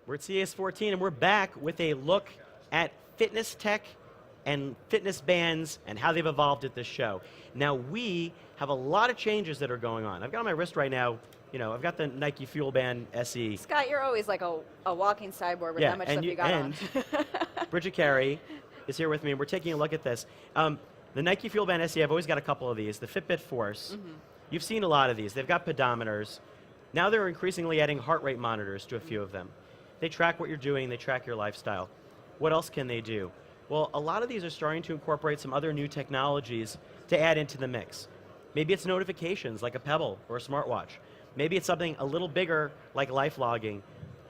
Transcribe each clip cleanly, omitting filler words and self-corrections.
We're at CES 14, and we're back with a look at fitness tech and fitness bands and how they've evolved at this show. Now, we have a lot of changes that are going on. I've got on my wrist right now, you know, I've got the Nike Fuel Band SE. Scott, you're always like a walking cyborg with that much stuff you got on. Bridget Carey is here with me, and we're taking a look at this. The Nike Fuel Band SE, I've always got a couple of these. The Fitbit Force, you've seen a lot of these. They've got pedometers. Now they're increasingly adding heart rate monitors to a few of them. They track what you're doing, they track your lifestyle. What else can they do? Well, a lot of these are starting to incorporate some other new technologies to add into the mix. Maybe it's notifications like a Pebble or a smartwatch. Maybe it's something a little bigger like life logging.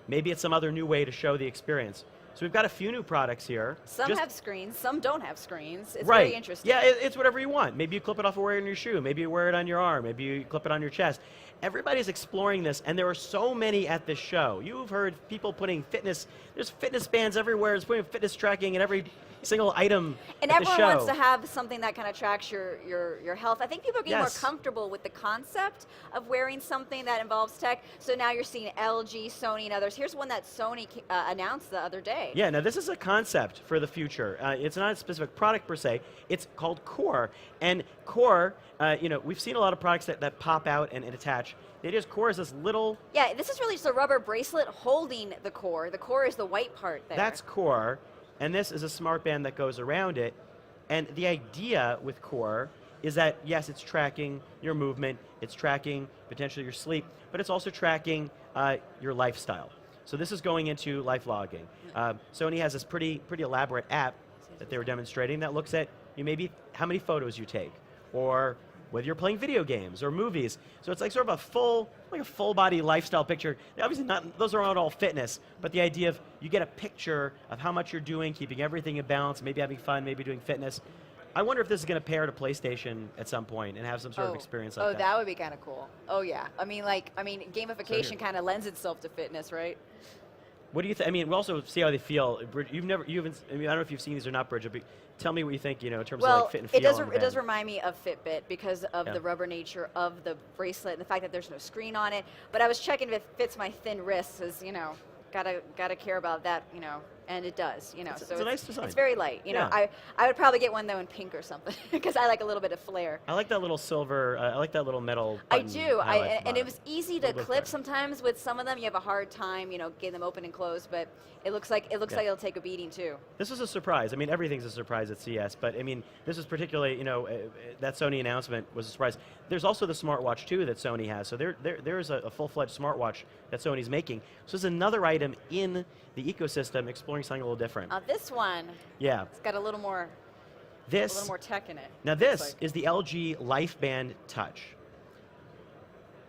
Maybe it's some other new way to show the experience. So we've got a few new products here. Some have screens, some don't have screens. It's right. very interesting. Yeah, it's whatever you want. Maybe you clip it off and wear it in your shoe. Maybe you wear it on your arm. Maybe you clip it on your chest. Everybody's exploring this, and there are so many at this show. You've heard people putting fitness, there's fitness bands everywhere. There's putting fitness tracking in every single item and at the show. And everyone wants to have something that kind of tracks your health. I think people are getting more comfortable with the concept of wearing something that involves tech. So now you're seeing LG, Sony, and others. Here's one that Sony announced the other day. Yeah, now this is a concept for the future. It's not a specific product per se. It's called Core. And Core, you know, we've seen a lot of products that pop out and attach. It is Core is this little... Yeah, this is really just a rubber bracelet holding the core. The core is the white part there. That's Core. And this is a smart band that goes around it. And the idea with Core is that, yes, it's tracking your movement, it's tracking potentially your sleep, but it's also tracking your lifestyle. So this is going into life logging. Sony has this pretty elaborate app that they were demonstrating that looks at maybe how many photos you take, or whether you're playing video games or movies. So it's like sort of a full body lifestyle picture. Now, obviously those are not all fitness, but the idea of you get a picture of how much you're doing, keeping everything in balance, maybe having fun, maybe doing fitness. I wonder if this is going to pair to PlayStation at some point and have some sort of experience like that. Oh, that would be kind of cool. Oh yeah. I mean, gamification kind of lends itself to fitness, right? What do you think? I mean, we'll also see how they feel. I mean, I don't know if you've seen these or not, Bridget, but tell me what you think, you know, in terms of like fit and feel. It does remind me of Fitbit because of the rubber nature of the bracelet and the fact that there's no screen on it. But I was checking if it fits my thin wrists, as you know, gotta care about that, you know. And it does, you know. It's a nice design. It's very light, you know. I would probably get one though in pink or something because I like a little bit of flair. I like that little silver. I like that little metal button. I do. And it was easy to clip sometimes with some of them. You have a hard time, you know, getting them open and closed. But it looks like it'll take a beating too. This was a surprise. I mean, everything's a surprise at CES, but I mean, this is particularly, you know, that Sony announcement was a surprise. There's also the smartwatch too that Sony has. So there is a full-fledged smartwatch that Sony's making. So there's another item in the ecosystem exploring something a little different. This one, it's got a little more tech in it. Now this is the LG LifeBand Touch.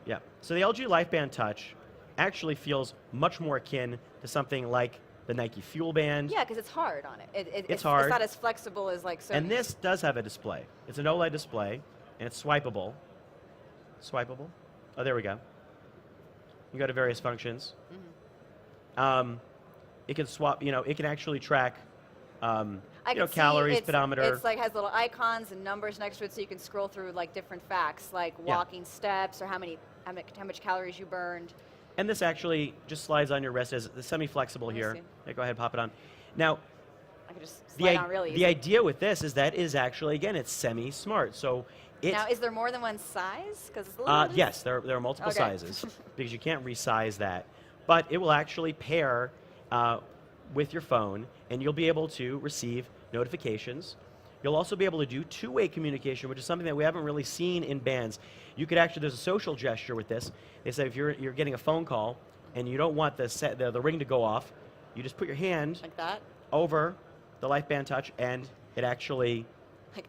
Yeah, so the LG LifeBand Touch actually feels much more akin to something like the Nike Fuel Band. Yeah, because it's hard on it. It's hard. It's not as flexible as like Sony. And this does have a display. It's an OLED display, and it's swipeable. Swipeable? Oh, there we go. You go to various functions. It can swap, you know, it can actually track, calories, pedometer. It's like has little icons and numbers next to it, so you can scroll through like different facts, like walking steps or how much calories you burned. And this actually just slides on your wrist as semi-flexible here. Yeah, go ahead, pop it on. Now, I can just slide on really easy. The idea with this is that is actually, again, it's semi-smart. So now, is there more than one size? Because it's a little yes, there are multiple sizes because you can't resize that. But it will actually pair with your phone, and you'll be able to receive notifications. You'll also be able to do two-way communication, which is something that we haven't really seen in bands. You could actually, there's a social gesture with this. They say if you're getting a phone call and you don't want the ring to go off, you just put your hand like that over the LifeBand Touch, and it actually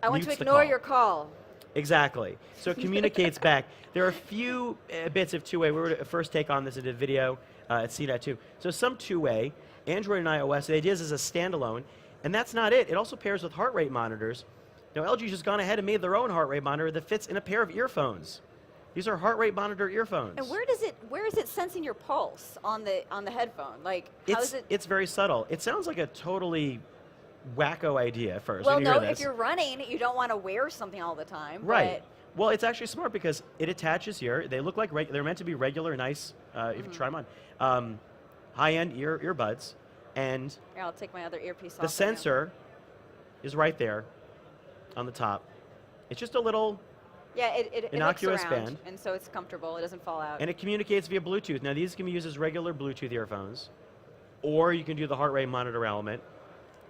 I want to ignore your call. Exactly. So it communicates back. There are a few bits of two-way. We were to first take on this and did a video at CNET too. So some two-way, Android and iOS. The idea is as a standalone, and that's not it. It also pairs with heart rate monitors. Now LG's just gone ahead and made their own heart rate monitor that fits in a pair of earphones. These are heart rate monitor earphones. And where is it sensing your pulse on the headphone? Like how is it? It's very subtle. It sounds like a totally wacko idea at first. Well, when you hear no, this. if you're running, you don't want to wear something all the time. Right. Well, it's actually smart because it attaches here. They look like they're meant to be regular, nice. If you try them on, high-end earbuds, and Here, I'll take my other earpiece off. the sensor is right there on the top. It's just a little Yeah, it innocuous hooks around, band. and so it's comfortable. It doesn't fall out. And it communicates via Bluetooth. Now, these can be used as regular Bluetooth earphones, or you can do the heart rate monitor element,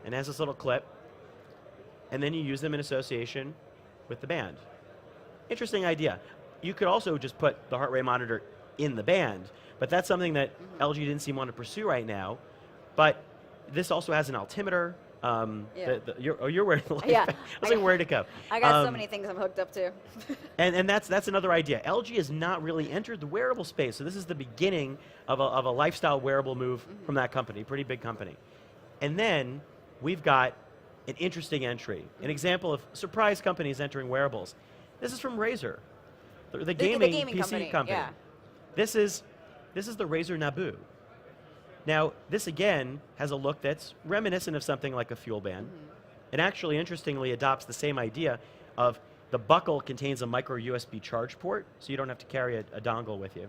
and it has this little clip, and then you use them in association with the band. Interesting idea. You could also just put the heart rate monitor in the band, but that's something that LG didn't seem to want to pursue right now. But this also has an altimeter. You're wearing the light. Yeah. I was like, where'd it go? I got so many things I'm hooked up to. And that's another idea. LG has not really entered the wearable space, so this is the beginning of a lifestyle wearable move from that company, pretty big company. And then we've got an interesting entry, an example of surprise companies entering wearables. This is from Razer, the gaming PC company. Yeah. This is the Razer Nabu. Now, this again has a look that's reminiscent of something like a fuel band. It actually, interestingly, adopts the same idea of the buckle contains a micro USB charge port, so you don't have to carry a dongle with you.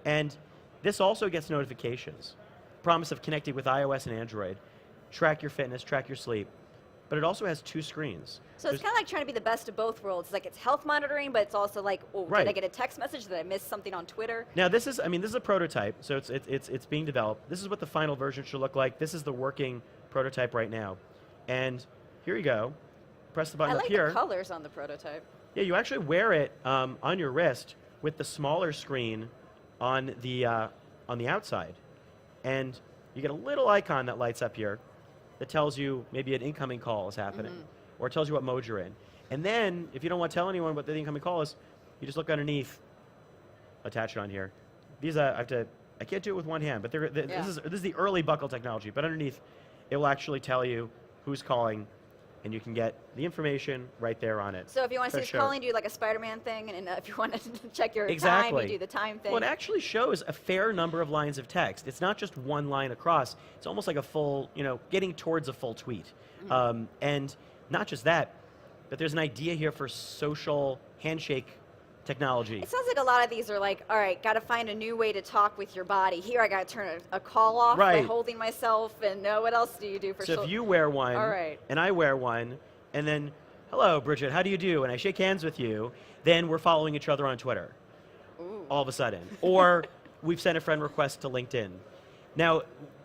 And this also gets notifications. Promise of connecting with iOS and Android, track your fitness, track your sleep. But it also has 2 screens. So it's kind of like trying to be the best of both worlds. Like it's health monitoring, but it's also like, oh, Right. did I get a text message? Did I miss something on Twitter? Now this is a prototype, so it's being developed. This is what the final version should look like. This is the working prototype right now. And here you go. Press the button I up like here. the colors on the prototype. Yeah, you actually wear it on your wrist with the smaller screen on the outside, and you get a little icon that lights up here that tells you maybe an incoming call is happening, or it tells you what mode you're in. And then, if you don't want to tell anyone what the incoming call is, you just look underneath, attach it on here. These I can't do it with one hand, but this is the early buckle technology. But underneath, it will actually tell you who's calling, and you can get the information right there on it. So if you want to see who's calling, do like a Spider-Man thing, and if you want to check your time, you do the time thing. Well, it actually shows a fair number of lines of text. It's not just one line across. It's almost like a full, getting towards a full tweet. And not just that, but there's an idea here for social handshake technology. It sounds like a lot of these are like, all right, got to find a new way to talk with your body. Here, I got to turn a call off by holding myself, and what else do you do for? So if you wear one, and I wear one, and then, hello, Bridget, how do you do? And I shake hands with you, then we're following each other on Twitter. Ooh. All of a sudden, or we've sent a friend request to LinkedIn. Now,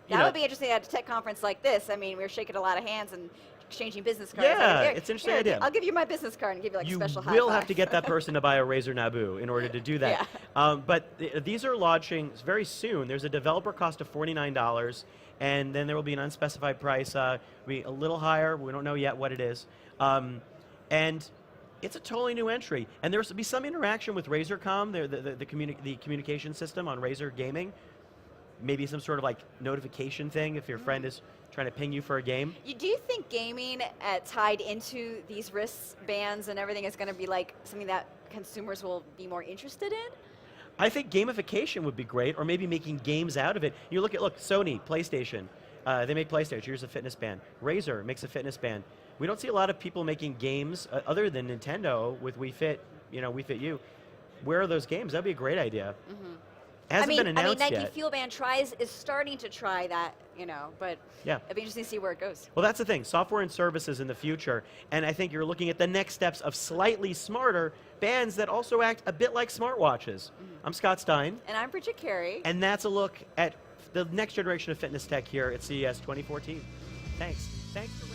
that would be interesting at a tech conference like this. I mean, we were shaking a lot of hands and exchanging business cards. Yeah, it's an interesting idea. I'll give you my business card and give you like a special high You will five. have to get that person to buy a Razer Nabu in order to do that. But these are launching very soon. There's a developer cost of $49, and then there will be an unspecified price. Be a little higher. We don't know yet what it is. And it's a totally new entry. And there will be some interaction with RazerCom, the communication system on Razer Gaming. Maybe some sort of like notification thing if your friend is trying to ping you for a game. Do you think gaming tied into these wristbands and everything is going to be like something that consumers will be more interested in? I think gamification would be great, or maybe making games out of it. You look, Sony, PlayStation. They make PlayStation. Here's a fitness band. Razer makes a fitness band. We don't see a lot of people making games other than Nintendo with Wii Fit. Wii Fit U. Where are those games? That'd be a great idea. Hasn't been announced Nike yet. Fuel Band is starting to try that, but it'd be interesting to see where it goes. Well, that's the thing, software and services in the future, and I think you're looking at the next steps of slightly smarter bands that also act a bit like smartwatches. I'm Scott Stein. And I'm Bridget Carey. And that's a look at the next generation of fitness tech here at CES 2014. Thanks. Thanks for